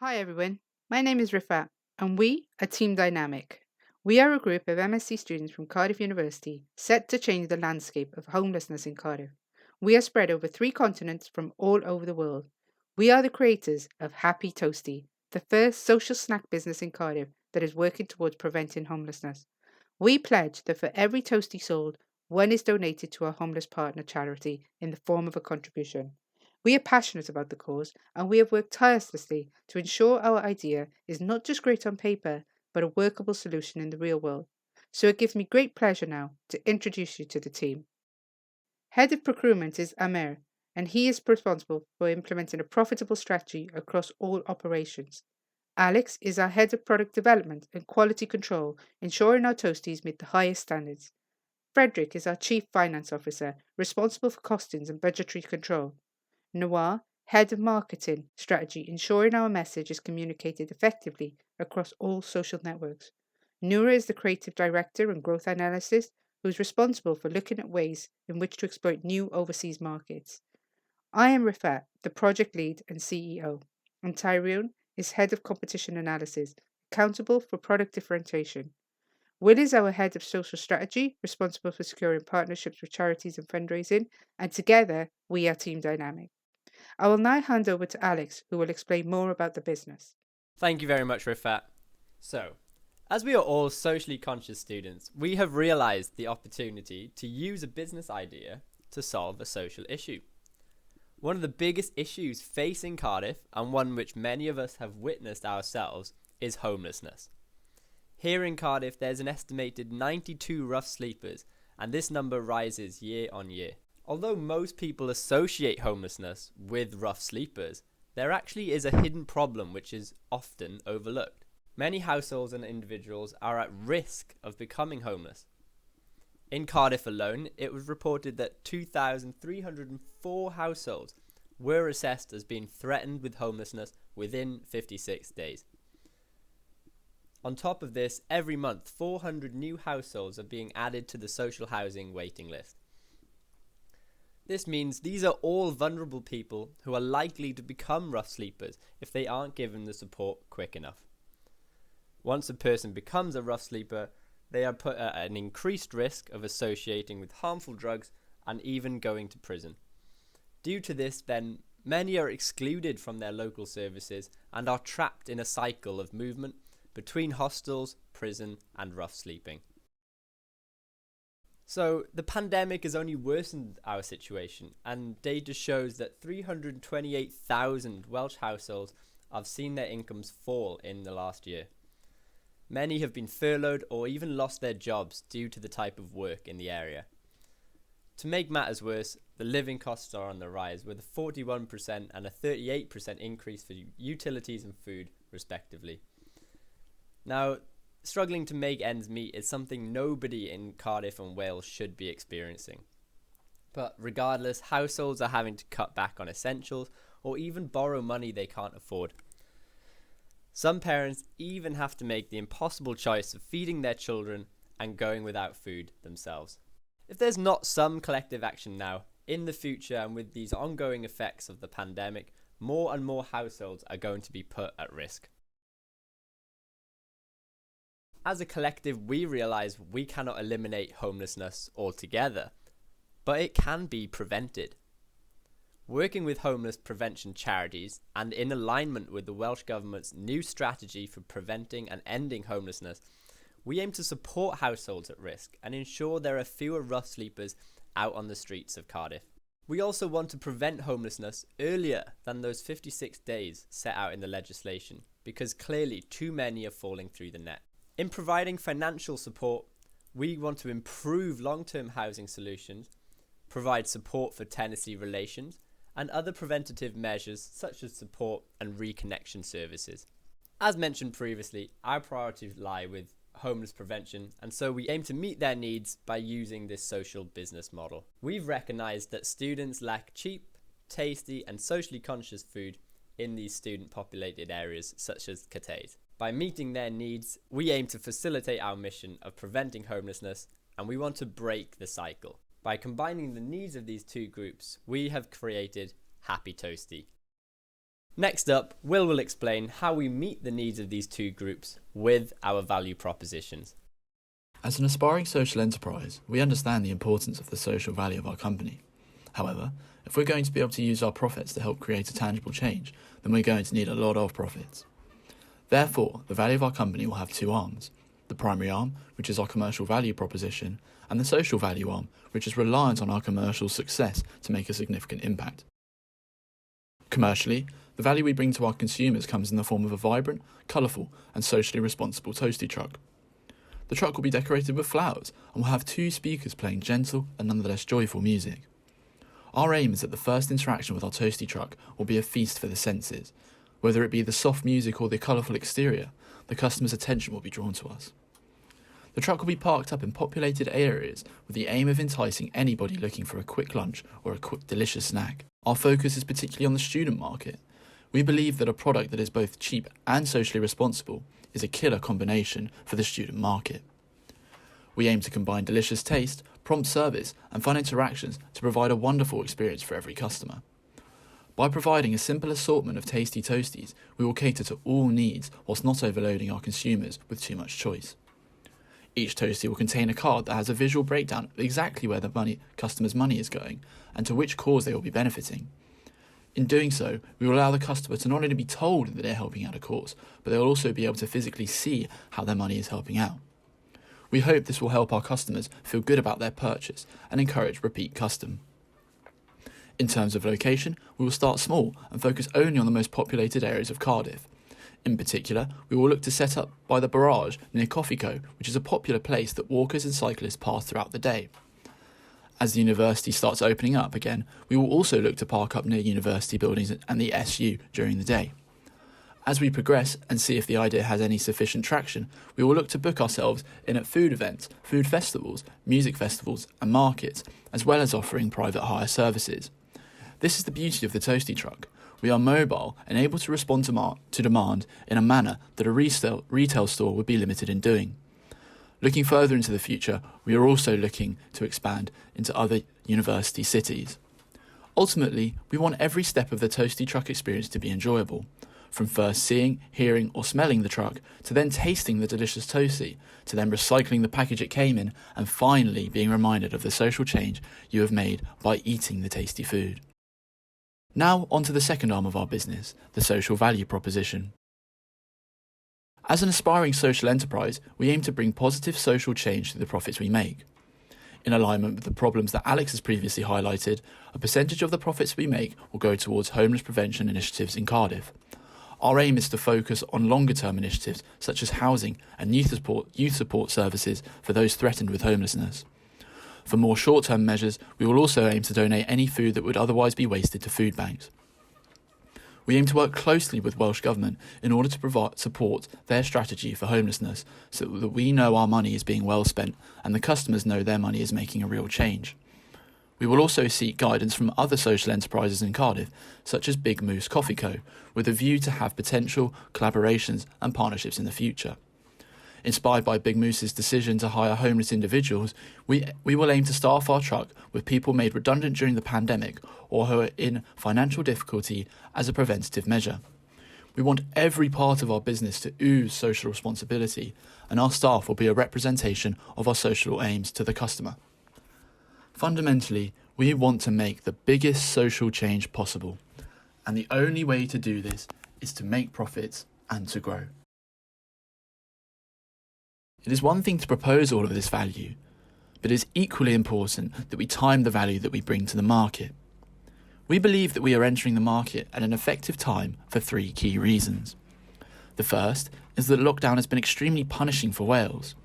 Hi everyone, my name is Rifhat and we are Team Dynamic. We are a group of MSc students from Cardiff University set to change the landscape of homelessness in Cardiff. We are spread over 3 continents from all over the world. We are the creators of Happy Toastie, the first social snack business in Cardiff that is working towards preventing homelessness. We pledge that for every toastie sold, one is donated to our homeless partner charity in the form of a contribution. We are passionate about the cause and we have worked tirelessly to ensure our idea is not just great on paper, but a workable solution in the real world. So it gives me great pleasure now to introduce you to the team. Head of procurement is Ammer, and he is responsible for implementing a profitable strategy across all operations. Alex is our head of product development and quality control, ensuring our toasties meet the highest standards. Frederik is our chief finance officer, responsible for costings and budgetary control. Nawar, Head of Marketing Strategy, ensuring our message is communicated effectively across all social networks. Norah is the Creative Director and Growth Analyst, who is responsible for looking at ways in which to exploit new overseas markets. I am Rifhat, the Project Lead and CEO, and Tyrone is Head of Competition Analysis, accountable for product differentiation. Will is our Head of Social Strategy, responsible for securing partnerships with charities and fundraising, and together we are Team Dynamic. I will now hand over to Alex, who will explain more about the business. Thank you very much, Rifhat. So, as we are all socially conscious students, we have realised the opportunity to use a business idea to solve a social issue. One of the biggest issues facing Cardiff, and one which many of us have witnessed ourselves, is homelessness. Here in Cardiff, there's an estimated 92 rough sleepers, and this number rises year on year. Although most people associate homelessness with rough sleepers, there actually is a hidden problem which is often overlooked. Many households and individuals are at risk of becoming homeless. In Cardiff alone, it was reported that 2,304 households were assessed as being threatened with homelessness within 56 days. On top of this, every month 400 new households are being added to the social housing waiting list. This means these are all vulnerable people who are likely to become rough sleepers if they aren't given the support quick enough. Once a person becomes a rough sleeper, they are put at an increased risk of associating with harmful drugs and even going to prison. Due to this, then, many are excluded from their local services and are trapped in a cycle of movement between hostels, prison and rough sleeping. So the pandemic has only worsened our situation, and data shows that 328,000 Welsh households have seen their incomes fall in the last year. Many have been furloughed or even lost their jobs due to the type of work in the area. To make matters worse, the living costs are on the rise, with a 41% and a 38% increase for utilities and food, respectively. Now, struggling to make ends meet is something nobody in Cardiff and Wales should be experiencing. But regardless, households are having to cut back on essentials or even borrow money they can't afford. Some parents even have to make the impossible choice of feeding their children and going without food themselves. If there's not some collective action now, in the future and with these ongoing effects of the pandemic, more and more households are going to be put at risk. As a collective, we realise we cannot eliminate homelessness altogether, but it can be prevented. Working with homeless prevention charities and in alignment with the Welsh Government's new strategy for preventing and ending homelessness, we aim to support households at risk and ensure there are fewer rough sleepers out on the streets of Cardiff. We also want to prevent homelessness earlier than those 56 days set out in the legislation, because clearly too many are falling through the net. In providing financial support, we want to improve long-term housing solutions, provide support for tenancy relations, and other preventative measures such as support and reconnection services. As mentioned previously, our priorities lie with homeless prevention, and so we aim to meet their needs by using this social business model. We've recognised that students lack cheap, tasty and socially conscious food in these student populated areas such as Cathays. By meeting their needs, we aim to facilitate our mission of preventing homelessness, and we want to break the cycle. By combining the needs of these two groups, we have created Happy Toastie. Next up, Will explain how we meet the needs of these two groups with our value propositions. As an aspiring social enterprise, we understand the importance of the social value of our company. However, if we're going to be able to use our profits to help create a tangible change, then we're going to need a lot of profits. Therefore, the value of our company will have two arms: the primary arm, which is our commercial value proposition, and the social value arm, which is reliant on our commercial success to make a significant impact. Commercially, the value we bring to our consumers comes in the form of a vibrant, colourful and socially responsible toastie truck. The truck will be decorated with flowers and will have two speakers playing gentle and nonetheless joyful music. Our aim is that the first interaction with our toastie truck will be a feast for the senses. Whether it be the soft music or the colourful exterior, the customer's attention will be drawn to us. The truck will be parked up in populated areas with the aim of enticing anybody looking for a quick lunch or a quick delicious snack. Our focus is particularly on the student market. We believe that a product that is both cheap and socially responsible is a killer combination for the student market. We aim to combine delicious taste, prompt service and fun interactions to provide a wonderful experience for every customer. By providing a simple assortment of tasty toasties, we will cater to all needs whilst not overloading our consumers with too much choice. Each toastie will contain a card that has a visual breakdown of exactly where the customer's money is going and to which cause they will be benefiting. In doing so, we will allow the customer to not only be told that they're helping out a cause, but they'll also be able to physically see how their money is helping out. We hope this will help our customers feel good about their purchase and encourage repeat custom. In terms of location, we will start small and focus only on the most populated areas of Cardiff. In particular, we will look to set up by the barrage near Coffee Co, which is a popular place that walkers and cyclists pass throughout the day. As the university starts opening up again, we will also look to park up near university buildings and the SU during the day. As we progress and see if the idea has any sufficient traction, we will look to book ourselves in at food events, food festivals, music festivals and markets, as well as offering private hire services. This is the beauty of the toastie truck. We are mobile and able to respond to demand in a manner that a retail store would be limited in doing. Looking further into the future, we are also looking to expand into other university cities. Ultimately, we want every step of the toastie truck experience to be enjoyable, from first seeing, hearing or smelling the truck, to then tasting the delicious toastie, to then recycling the package it came in, and finally being reminded of the social change you have made by eating the tasty food. Now on to the second arm of our business, the social value proposition. As an aspiring social enterprise, we aim to bring positive social change to the profits we make. In alignment with the problems that Alex has previously highlighted, a percentage of the profits we make will go towards homeless prevention initiatives in Cardiff. Our aim is to focus on longer-term initiatives such as housing and youth support services for those threatened with homelessness. For more short-term measures, we will also aim to donate any food that would otherwise be wasted to food banks. We aim to work closely with Welsh Government in order to support their strategy for homelessness so that we know our money is being well spent and the customers know their money is making a real change. We will also seek guidance from other social enterprises in Cardiff, such as Big Moose Coffee Co, with a view to have potential collaborations and partnerships in the future. Inspired by Big Moose's decision to hire homeless individuals, we will aim to staff our truck with people made redundant during the pandemic or who are in financial difficulty as a preventative measure. We want every part of our business to ooze social responsibility, and our staff will be a representation of our social aims to the customer. Fundamentally, we want to make the biggest social change possible, and the only way to do this is to make profits and to grow. It is one thing to propose all of this value, but it is equally important that we time the value that we bring to the market. We believe that we are entering the market at an effective time for three key reasons. The first is that lockdown has been extremely punishing for Wales.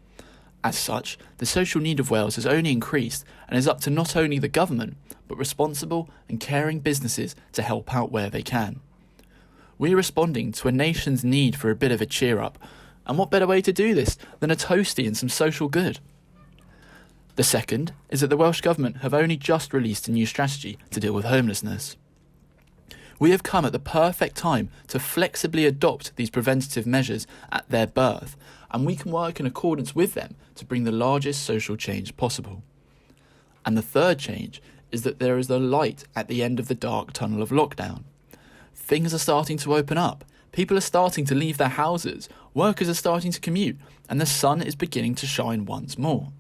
As such, the social need of Wales has only increased and is up to not only the government, but responsible and caring businesses to help out where they can. We are responding to a nation's need for a bit of a cheer up, and what better way to do this than a toastie and some social good? The second is that the Welsh Government have only just released a new strategy to deal with homelessness. We have come at the perfect time to flexibly adopt these preventative measures at their birth, and we can work in accordance with them to bring the largest social change possible. And the third change is that there is a light at the end of the dark tunnel of lockdown. Things are starting to open up. People are starting to leave their houses. Workers are starting to commute. And the sun is beginning to shine once more.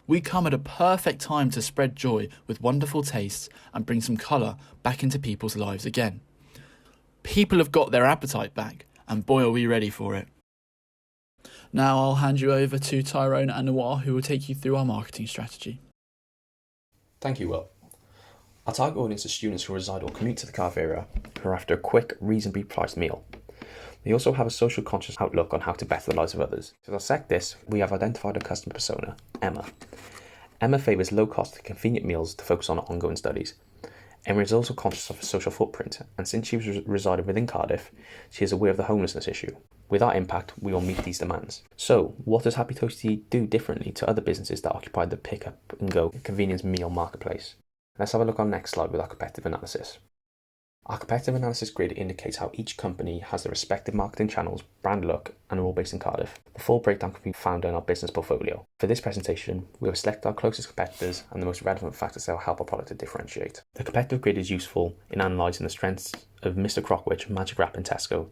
We come at a perfect time to spread joy with wonderful tastes and bring some colour back into people's lives again. People have got their appetite back, and boy are we ready for it. Now I'll hand you over to Tyrone and Nawar, who will take you through our marketing strategy. Thank you, Will. Our target audience is students who reside or commute to the Cardiff area who are after a quick, reasonably priced meal. They also have a social conscious outlook on how to better the lives of others. To dissect this, we have identified a customer persona, Ammer. Ammer favours low-cost, convenient meals to focus on ongoing studies. Ammer is also conscious of her social footprint, and since she was residing within Cardiff, she is aware of the homelessness issue. With our impact, we will meet these demands. So, what does Happy Toastie do differently to other businesses that occupy the pick-up-and-go convenience meal marketplace? Let's have a look on the next slide with our competitive analysis. Our competitive analysis grid indicates how each company has their respective marketing channels, brand look, and are all based in Cardiff. The full breakdown can be found in our business portfolio. For this presentation, we have selected our closest competitors and the most relevant factors that will help our product to differentiate. The competitive grid is useful in analysing the strengths of Mr. Crockwich, Magic Wrap, and Tesco.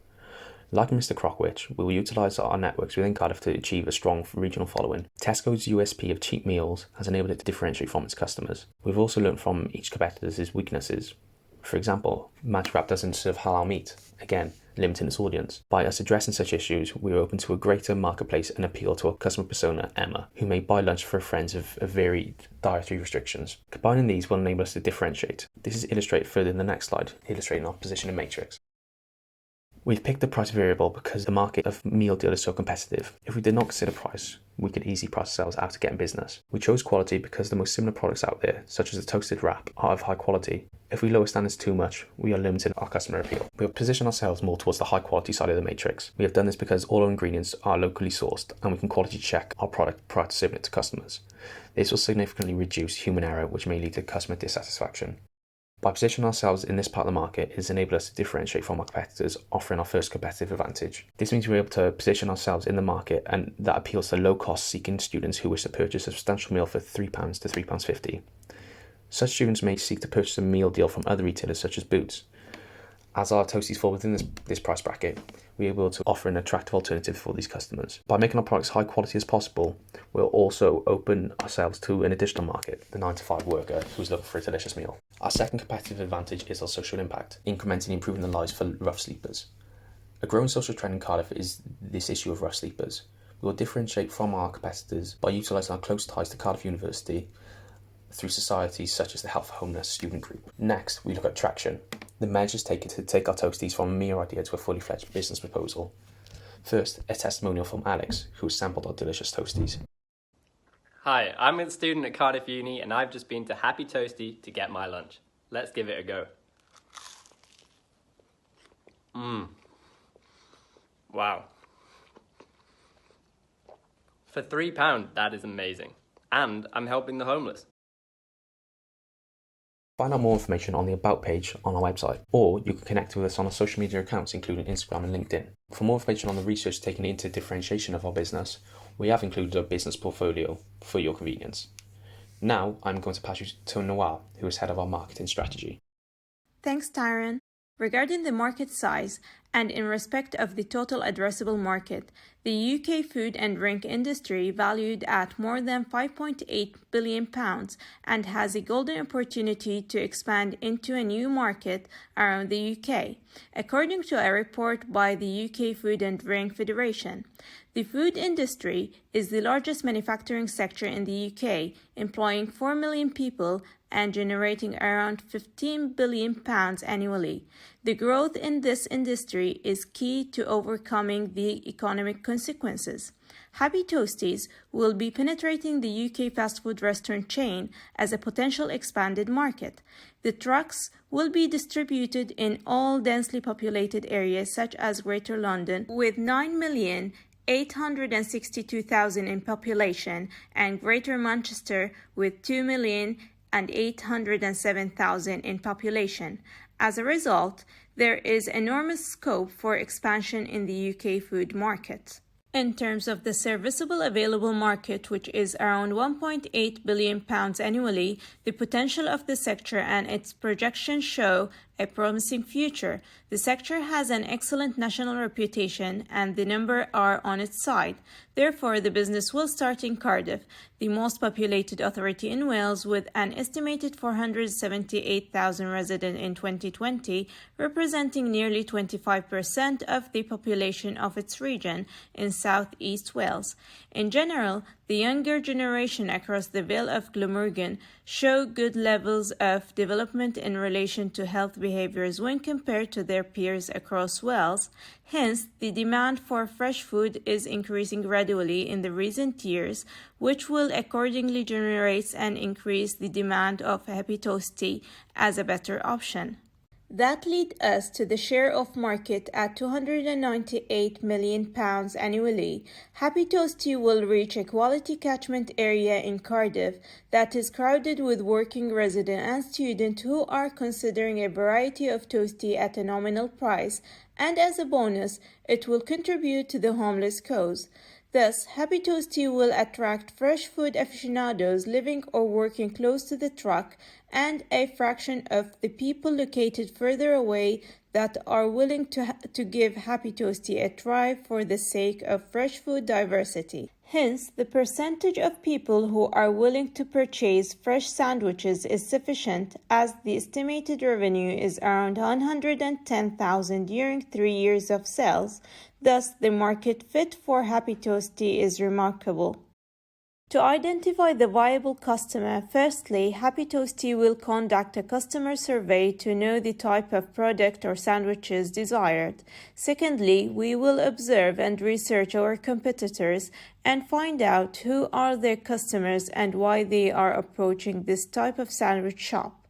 Like Mr. Crockwich, we will utilise our networks within Cardiff to achieve a strong regional following. Tesco's USP of cheap meals has enabled it to differentiate from its customers. We've also learned from each competitor's weaknesses. For example, Magic Wrap doesn't serve halal meat, again, limiting its audience. By us addressing such issues, we are open to a greater marketplace and appeal to our customer persona, Emma, who may buy lunch for friends of varied dietary restrictions. Combining these will enable us to differentiate. This is illustrated further in the next slide, illustrating our position in Matrix. We've picked the price variable because the market of meal deal is so competitive. If we did not consider price, we could easily price ourselves out of getting business. We chose quality because the most similar products out there, such as the toasted wrap, are of high quality. If we lower standards too much, we are limiting our customer appeal. We have positioned ourselves more towards the high quality side of the matrix. We have done this because all our ingredients are locally sourced and we can quality check our product prior to serving it to customers. This will significantly reduce human error, which may lead to customer dissatisfaction. By positioning ourselves in this part of the market, it has enabled us to differentiate from our competitors, offering our first competitive advantage. This means we're able to position ourselves in the market, and that appeals to low-cost seeking students who wish to purchase a substantial meal for £3 to £3.50. Such students may seek to purchase a meal deal from other retailers such as Boots. As our toasties fall within this price bracket, we are able to offer an attractive alternative for these customers. By making our products high quality as possible, we'll also open ourselves to an additional market, the 9-to-5 worker who's looking for a delicious meal. Our second competitive advantage is our social impact, incrementally improving the lives for rough sleepers. A growing social trend in Cardiff is this issue of rough sleepers. We will differentiate from our competitors by utilising our close ties to Cardiff University through societies such as the Health Homeless Student Group. Next, we look at traction. The measures taken to take our toasties from a mere idea to a fully fledged business proposal. First, a testimonial from Alex, who sampled our delicious toasties. Hi, I'm a student at Cardiff Uni and I've just been to Happy Toastie to get my lunch. Let's give it a go. Wow. For £3, that is amazing. And I'm helping the homeless. Find out more information on the About page on our website, or you can connect with us on our social media accounts including Instagram and LinkedIn. For more information on the research taken into differentiation of our business, we have included a business portfolio for your convenience. Now I'm going to pass you to Nawar, who is head of our marketing strategy. Thanks, Tyrone. Regarding the market size and in respect of the total addressable market, the UK food and drink industry valued at more than £5.8 billion and has a golden opportunity to expand into a new market around the UK, according to a report by the UK Food and Drink Federation. The food industry is the largest manufacturing sector in the UK, employing 4 million people and generating around £15 billion annually. The growth in this industry is key to overcoming the economic consequences. Happy Toasties will be penetrating the UK fast food restaurant chain as a potential expanded market. The trucks will be distributed in all densely populated areas such as Greater London with 9,862,000 in population and Greater Manchester with 2,807,000 in population. As a result, there is enormous scope for expansion in the UK food market. In terms of the serviceable available market, which is around £1.8 billion annually, the potential of the sector and its projections show a promising future. The sector has an excellent national reputation and the numbers are on its side. Therefore, the business will start in Cardiff, the most populated authority in Wales, with an estimated 478,000 residents in 2020, representing nearly 25% of the population of its region in South East Wales. In general, the younger generation across the Vale of Glamorgan show good levels of development in relation to health behaviours when compared to their peers across Wales. Hence, the demand for fresh food is increasing gradually in the recent years, which will accordingly generate and increase the demand of Happy Toastie as a better option. That leads us to the share of market at £298 million annually. Happy Toastie will reach a quality catchment area in Cardiff that is crowded with working residents and students who are considering a variety of toastie at a nominal price, and as a bonus, it will contribute to the homeless cause. Thus, Happy Toastie will attract fresh food aficionados living or working close to the truck and a fraction of the people located further away that are willing to give Happy Toastie a try for the sake of fresh food diversity. Hence, the percentage of people who are willing to purchase fresh sandwiches is sufficient, as the estimated revenue is around 110,000 during 3 years of sales. Thus, the market fit for Happy Toastie is remarkable. To identify the viable customer, firstly, Happy Toastie will conduct a customer survey to know the type of product or sandwiches desired. Secondly, we will observe and research our competitors and find out who are their customers and why they are approaching this type of sandwich shop.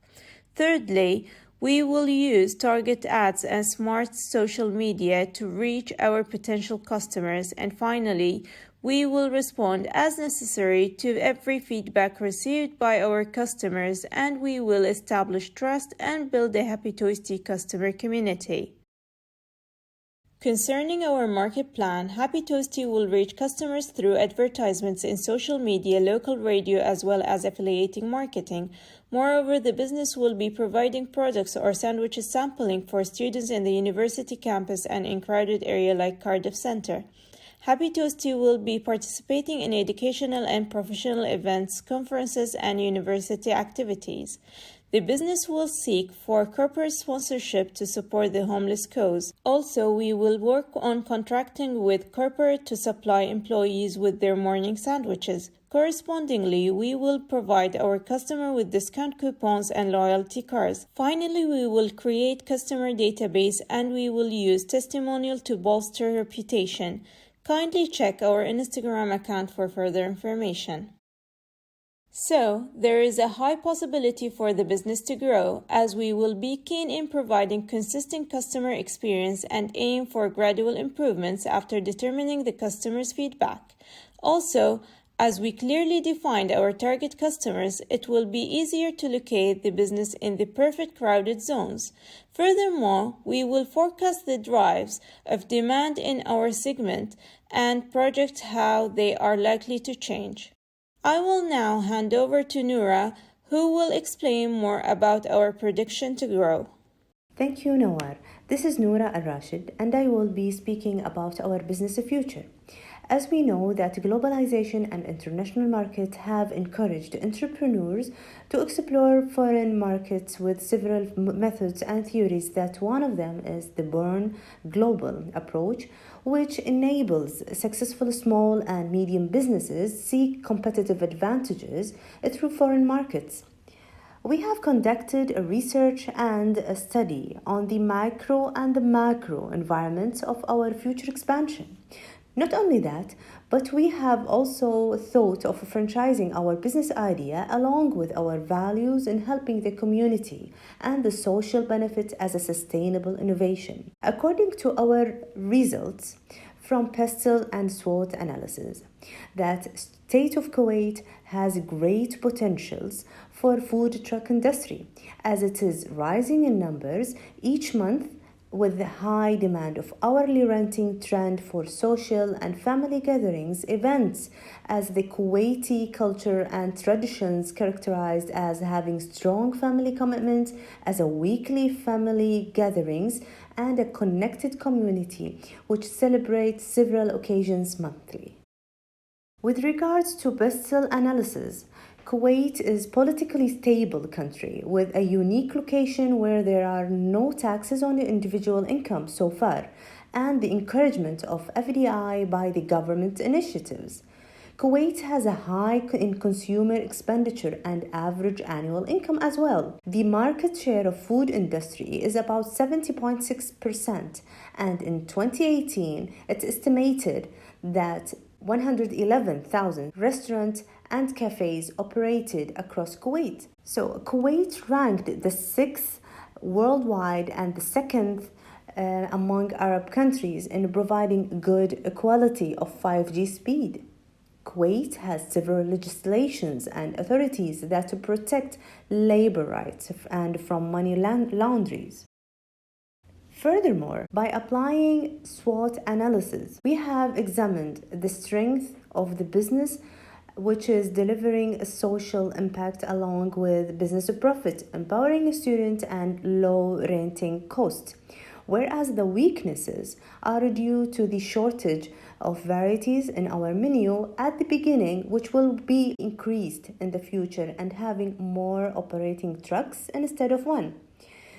Thirdly, we will use target ads and smart social media to reach our potential customers. And finally, we will respond as necessary to every feedback received by our customers, and we will establish trust and build a Happy Toastie customer community. Concerning our market plan, Happy Toastie will reach customers through advertisements in social media, local radio, as well as affiliating marketing. Moreover, the business will be providing products or sandwiches sampling for students in the university campus and in crowded area like Cardiff Centre. Happy Toastie will be participating in educational and professional events, conferences, and university activities. The business will seek for corporate sponsorship to support the homeless cause. Also, we will work on contracting with corporate to supply employees with their morning sandwiches. Correspondingly, we will provide our customer with discount coupons and loyalty cards. Finally, we will create customer database and we will use testimonial to bolster reputation. Kindly check our Instagram account for further information. So, there is a high possibility for the business to grow, as we will be keen in providing consistent customer experience and aim for gradual improvements after determining the customer's feedback. Also, as we clearly defined our target customers, it will be easier to locate the business in the perfect crowded zones. Furthermore, we will forecast the drives of demand in our segment and project how they are likely to change. I will now hand over to Norah, who will explain more about our prediction to grow. Thank you, Nawar. This is Norah Al-Rashid, and I will be speaking about our business future. As we know that globalization and international markets have encouraged entrepreneurs to explore foreign markets with several methods and theories, that one of them is the Born Global approach, which enables successful small and medium businesses seek competitive advantages through foreign markets. We have conducted a research and a study on the micro and the macro environments of our future expansion. Not only that, but we have also thought of franchising our business idea along with our values in helping the community and the social benefit as a sustainable innovation. According to our results from pestle and SWOT analysis, that state of Kuwait has great potentials for food truck industry, as it is rising in numbers each month with the high demand of hourly renting trend for social and family gatherings events, as the Kuwaiti culture and traditions characterized as having strong family commitment as a weekly family gatherings and a connected community which celebrates several occasions monthly. With regards to postal analysis, Kuwait is a politically stable country with a unique location where there are no taxes on the individual income so far, and the encouragement of FDI by the government initiatives. Kuwait has a high in consumer expenditure and average annual income as well. The market share of food industry is about 70.6%, and in 2018 it's estimated that 111,000 restaurants and cafes operated across Kuwait. So Kuwait ranked the 6th worldwide and the 2nd among Arab countries in providing good quality of 5G speed. Kuwait has several legislations and authorities that protect labor rights and from money launderers. Furthermore, by applying SWOT analysis, we have examined the strength of the business which is delivering a social impact along with business profit, empowering a student and low renting cost, whereas the weaknesses are due to the shortage of varieties in our menu at the beginning, which will be increased in the future and having more operating trucks instead of one.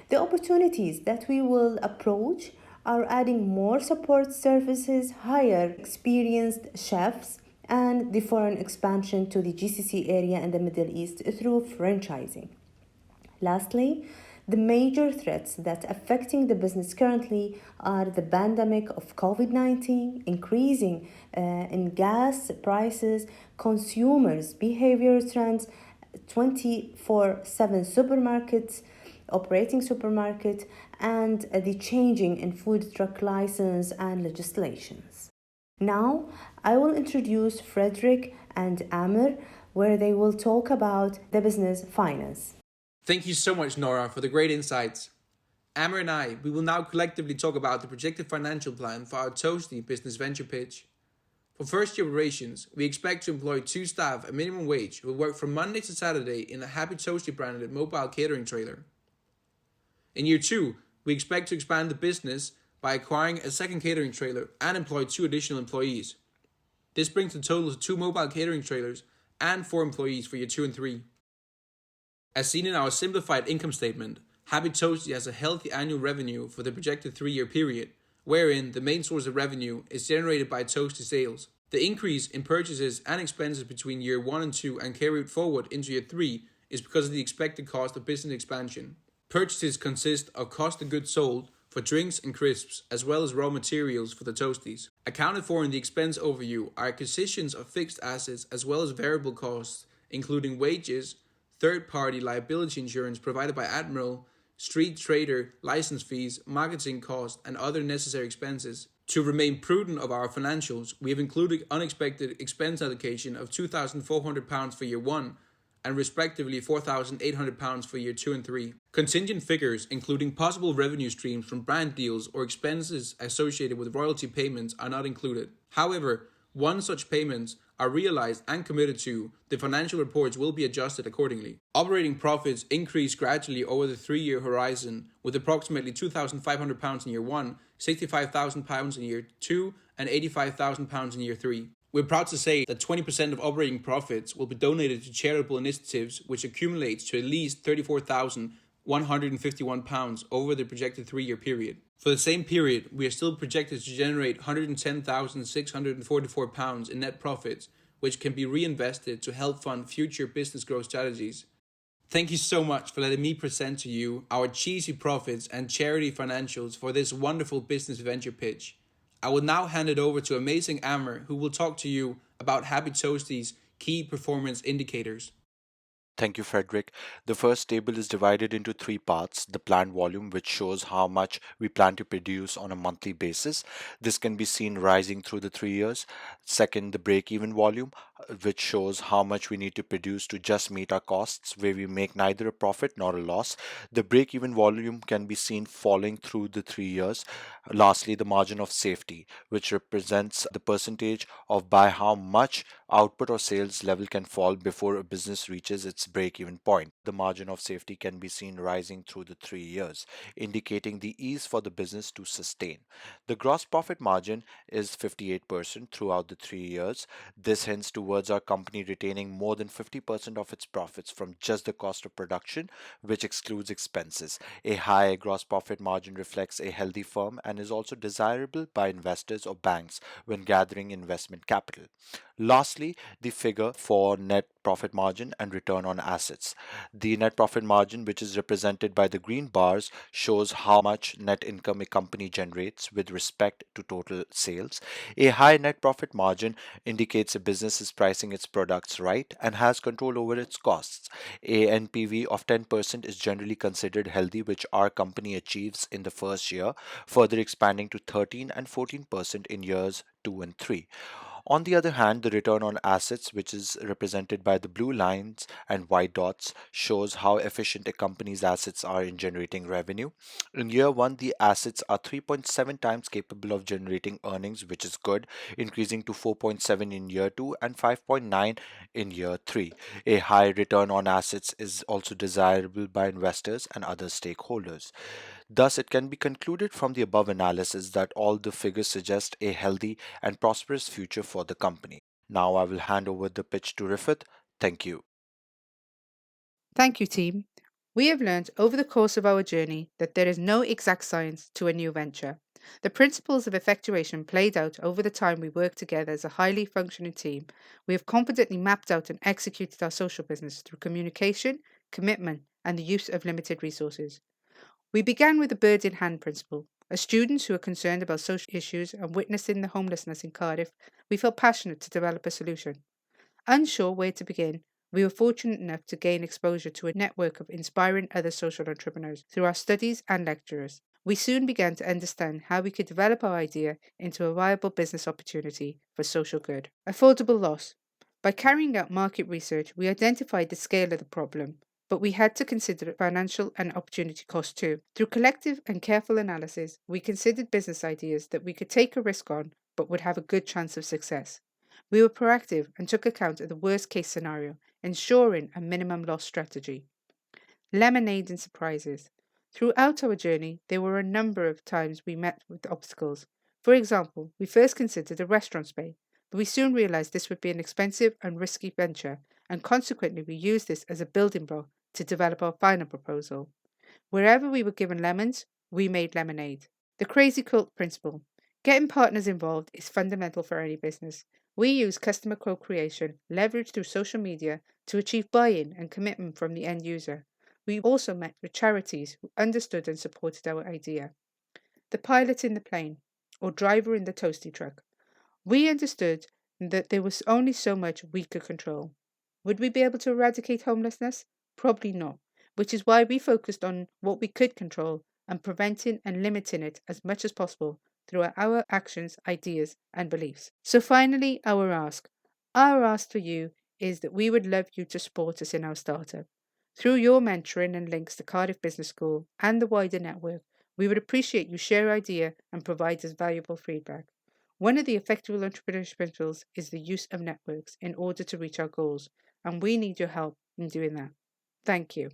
The opportunities that we will approach are adding more support services, hire experienced chefs, and the foreign expansion to the GCC area and the Middle East through franchising. Lastly, the major threats that affecting the business currently are the pandemic of COVID-19, increasing in gas prices, consumers' behavior trends, 24/7 supermarkets, operating supermarket, and the changing in food truck license and legislations. Now, I will introduce Frederik and Ammer, where they will talk about the business finance. Thank you so much, Norah, for the great insights. Ammer and we will now collectively talk about the projected financial plan for our Toastie business venture pitch. For first-year operations, we expect to employ 2 staff at minimum wage who will work from Monday to Saturday in a Happy Toastie branded mobile catering trailer. In year 2, we expect to expand the business by acquiring a second catering trailer and employ 2 additional employees. This brings the total to 2 mobile catering trailers and 4 employees for year 2 and 3. As seen in our simplified income statement, Happy Toastie has a healthy annual revenue for the projected 3-year period, wherein the main source of revenue is generated by Toastie sales. The increase in purchases and expenses between year 1 and 2 and carried forward into year 3 is because of the expected cost of business expansion. Purchases consist of cost of goods sold for drinks and crisps, as well as raw materials for the Toasties. Accounted for in the expense overview are acquisitions of fixed assets as well as variable costs, including wages, third-party liability insurance provided by Admiral, street trader, license fees, marketing costs, and other necessary expenses. To remain prudent of our financials, we have included unexpected expense allocation of £2,400 for year 1 and respectively £4,800 for year 2 and 3. Contingent figures, including possible revenue streams from brand deals or expenses associated with royalty payments, are not included. However, once such payments are realized and committed to, the financial reports will be adjusted accordingly. Operating profits increase gradually over the 3-year horizon, with approximately £2,500 in year 1, £65,000 in year 2, and £85,000 in year 3. We're proud to say that 20% of operating profits will be donated to charitable initiatives, which accumulates to at least £34,151 over the projected 3-year period. For the same period, we are still projected to generate £110,644 in net profits, which can be reinvested to help fund future business growth strategies. Thank you so much for letting me present to you our cheesy profits and charity financials for this wonderful business venture pitch. I will now hand it over to amazing Ammer, who will talk to you about Happy Toastie's key performance indicators. Thank you, Frederik. The first table is divided into 3 parts. The planned volume, which shows how much we plan to produce on a monthly basis. This can be seen rising through the 3 years. Second, the break-even volume. which shows how much we need to produce to just meet our costs, where we make neither a profit nor a loss. The break even volume can be seen falling through the 3 years. Lastly, the margin of safety, which represents the percentage of by how much output or sales level can fall before a business reaches its break even point. The margin of safety can be seen rising through the 3 years, indicating the ease for the business to sustain. The gross profit margin is 58% throughout the 3 years. This hints towards our company retaining more than 50% of its profits from just the cost of production, which excludes expenses. A high gross profit margin reflects a healthy firm and is also desirable by investors or banks when gathering investment capital. Lastly, the figure for net profit margin and return on assets. The net profit margin, which is represented by the green bars, shows how much net income a company generates with respect to total sales. A high net profit margin indicates a business is pricing its products right and has control over its costs. A NPV of 10% is generally considered healthy, which our company achieves in the first year, further expanding to 13 and 14% in years 2 and 3. On the other hand, the return on assets, which is represented by the blue lines and white dots, shows how efficient a company's assets are in generating revenue. In year 1, the assets are 3.7 times capable of generating earnings, which is good, increasing to 4.7 in year 2 and 5.9 in year 3. A high return on assets is also desirable by investors and other stakeholders. Thus, it can be concluded from the above analysis that all the figures suggest a healthy and prosperous future for the company. Now I will hand over the pitch to Rifhat. Thank you. Thank you, team. We have learned over the course of our journey that there is no exact science to a new venture. The principles of effectuation played out over the time we worked together as a highly functioning team. We have confidently mapped out and executed our social business through communication, commitment, and the use of limited resources. We began with the bird in hand principle. As students who are concerned about social issues and witnessing the homelessness in Cardiff, we felt passionate to develop a solution. Unsure where to begin, we were fortunate enough to gain exposure to a network of inspiring other social entrepreneurs through our studies and lecturers. We soon began to understand how we could develop our idea into a viable business opportunity for social good. Affordable loss. By carrying out market research, we identified the scale of the problem, but we had to consider financial and opportunity costs too. Through collective and careful analysis, we considered business ideas that we could take a risk on but would have a good chance of success. We were proactive and took account of the worst case scenario, ensuring a minimum loss strategy. Lemonade and surprises. Throughout our journey, there were a number of times we met with obstacles. For example, we first considered a restaurant space, but we soon realized this would be an expensive and risky venture, and consequently we used this as a building block to develop our final proposal. Wherever we were given lemons, we made lemonade. The crazy quilt principle. Getting partners involved is fundamental for any business. We use customer co-creation, leveraged through social media, to achieve buy-in and commitment from the end user. We also met with charities who understood and supported our idea. The pilot in the plane, or driver in the toasty truck. We understood that there was only so much we could control. Would we be able to eradicate homelessness? Probably not, which is why we focused on what we could control and preventing and limiting it as much as possible through our actions, ideas, and beliefs. So finally, our ask. Our ask to you is that we would love you to support us in our startup. Through your mentoring and links to Cardiff Business School and the wider network, we would appreciate you share your idea and provide us valuable feedback. One of the effective entrepreneurship principles is the use of networks in order to reach our goals, and we need your help in doing that. Thank you.